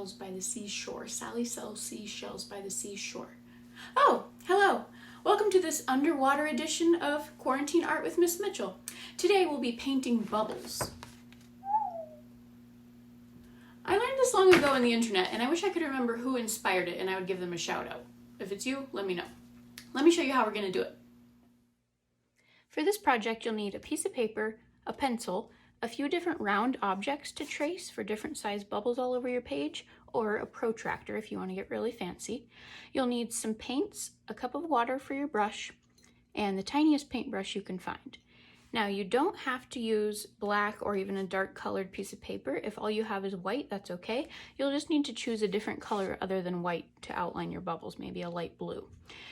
seashells by the seashore. Sally sells seashells by the seashore. Oh, hello. Welcome to this underwater edition of Quarantine Art with Miss Mitchell. Today we'll be painting bubbles. I learned this long ago on the internet, and I wish I could remember who inspired it, and I would give them a shout out. If it's you, let me know. Let me show you how we're going to do it. For this project, you'll need a piece of paper, a pencil, a few different round objects to trace for different size bubbles all over your page, or a protractor if you want to get really fancy. You'll need some paints, a cup of water for your brush, and the tiniest paintbrush you can find. Now, you don't have to use black or even a dark colored piece of paper. If all you have is white, that's okay. You'll just need to choose a different color other than white to outline your bubbles, maybe a light blue.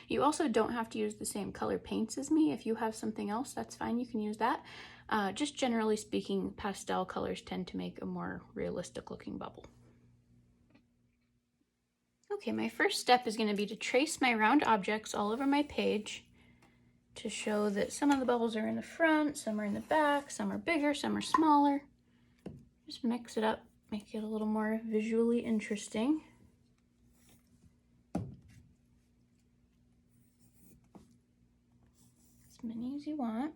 You also don't have to use the same color paints as me. If you have something else, that's fine, you can use that. Just generally speaking, pastel colors tend to make a more realistic looking bubble. Okay, my first step is going to be to trace my round objects all over my page to show that some of the bubbles are in the front, some are in the back, some are bigger, some are smaller. Just mix it up, make it a little more visually interesting. As many as you want.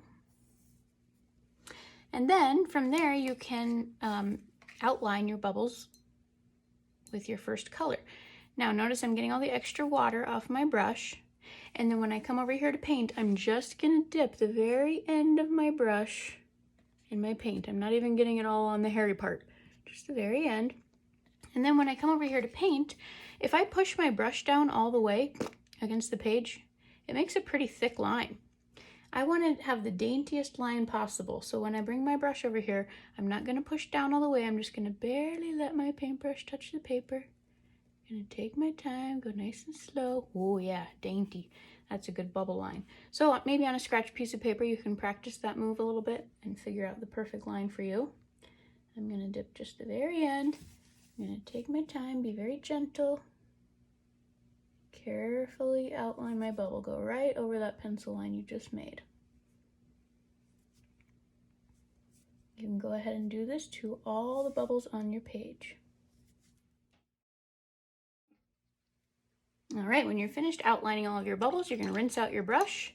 And then from there you can outline your bubbles with your first color. Now notice I'm getting all the extra water off my brush, and then when I come over here to paint, I'm just gonna dip the very end of my brush in my paint. I'm not even getting it all on the hairy part, just the very end. And then when I come over here to paint, if I push my brush down all the way against the page, it makes a pretty thick line. I want to have the daintiest line possible, so when I bring my brush over here, I'm not going to push down all the way. I'm just going to barely let my paintbrush touch the paper. I'm going to take my time, go nice and slow. Oh yeah, dainty. That's a good bubble line. So maybe on a scratch piece of paper, you can practice that move a little bit and figure out the perfect line for you. I'm going to dip just the very end. I'm going to take my time, be very gentle. Carefully outline my bubble, go right over that pencil line you just made. You can go ahead and do this to all the bubbles on your page. All right, when you're finished outlining all of your bubbles, you're going to rinse out your brush,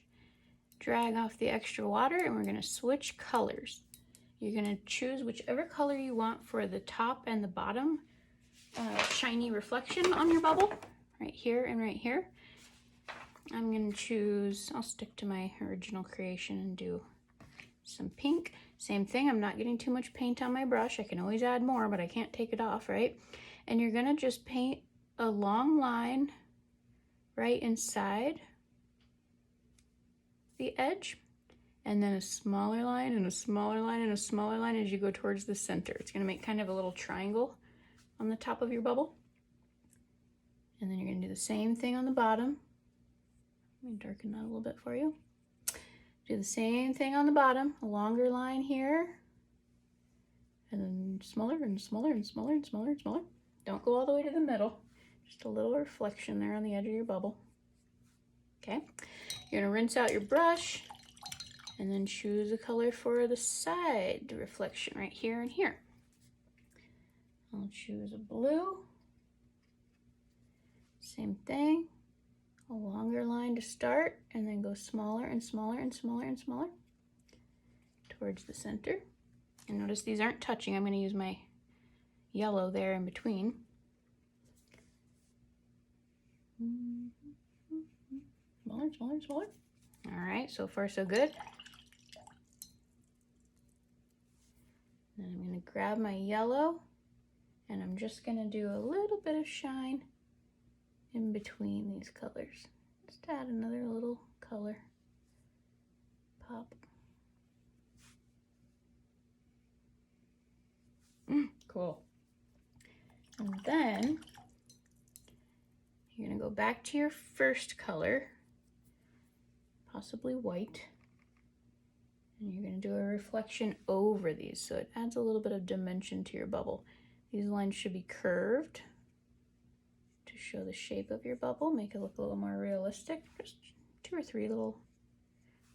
drag off the extra water, and we're going to switch colors. You're going to choose whichever color you want for the top and the bottom shiny reflection on your bubble. Right here and right here. I'm going to choose, I'll stick to my original creation and do some pink. Same thing, I'm not getting too much paint on my brush. I can always add more, but I can't take it off, right? And you're going to just paint a long line right inside the edge, and then a smaller line and a smaller line and a smaller line as you go towards the center. It's going to make kind of a little triangle on the top of your bubble. And then you're going to do the same thing on the bottom. Let me darken that a little bit for you. Do the same thing on the bottom, a longer line here, and then smaller and smaller and smaller and smaller and smaller. Don't go all the way to the middle, just a little reflection there on the edge of your bubble. Okay, you're going to rinse out your brush and then choose a color for the side reflection right here and here. I'll choose a blue. Same thing, a longer line to start and then go smaller and smaller and smaller and smaller towards the center. And notice these aren't touching. I'm going to use my yellow there in between. Smaller, smaller, smaller. All right, so far so good. Then I'm going to grab my yellow and I'm just going to do a little bit of shine in between these colors. Just add another little color pop. Cool. And then you're going to go back to your first color, possibly white, and you're going to do a reflection over these so it adds a little bit of dimension to your bubble. These lines should be curved to show the shape of your bubble, make it look a little more realistic. Just 2 or 3 little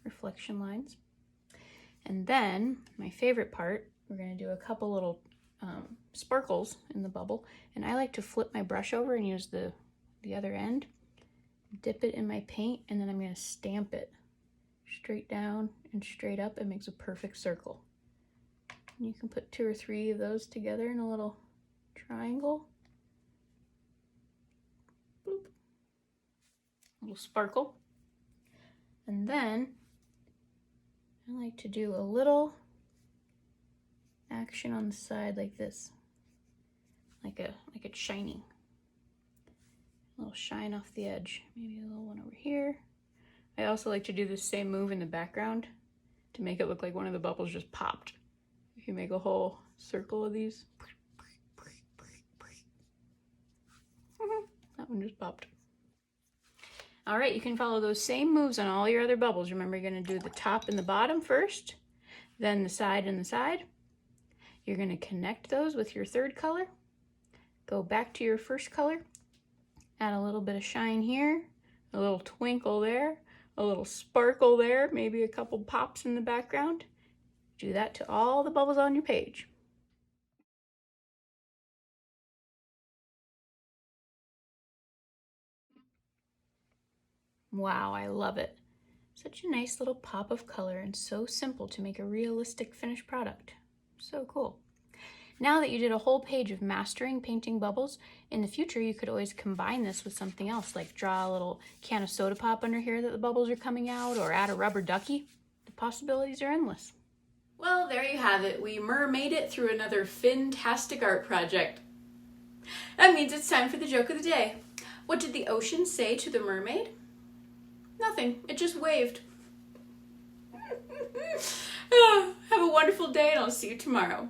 reflection lines. And then my favorite part, we're going to do a couple little sparkles in the bubble, and I like to flip my brush over and use the other end, dip it in my paint, and then I'm going to stamp it straight down and straight up. It makes a perfect circle. And you can put 2 or 3 of those together in a little triangle. Boop. A little sparkle. And then I like to do a little action on the side like this, like it's shining. A little shine off the edge. Maybe a little one over here. I also like to do the same move in the background to make it look like one of the bubbles just popped. If you make a whole circle of these, that one just popped. All right, you can follow those same moves on all your other bubbles. Remember, you're going to do the top and the bottom first, then the side and the side. You're going to connect those with your third color. Go back to your first color. Add a little bit of shine here, a little twinkle there, a little sparkle there, maybe a couple pops in the background. Do that to all the bubbles on your page. Wow, I love it. Such a nice little pop of color and so simple to make a realistic finished product. So cool. Now that you did a whole page of mastering painting bubbles, in the future you could always combine this with something else, like draw a little can of soda pop under here that the bubbles are coming out, or add a rubber ducky. The possibilities are endless. Well, there you have it. We mermaid it through another fantastic art project. That means it's time for the joke of the day. What did the ocean say to the mermaid? Nothing. It just waved. Have a wonderful day, and I'll see you tomorrow.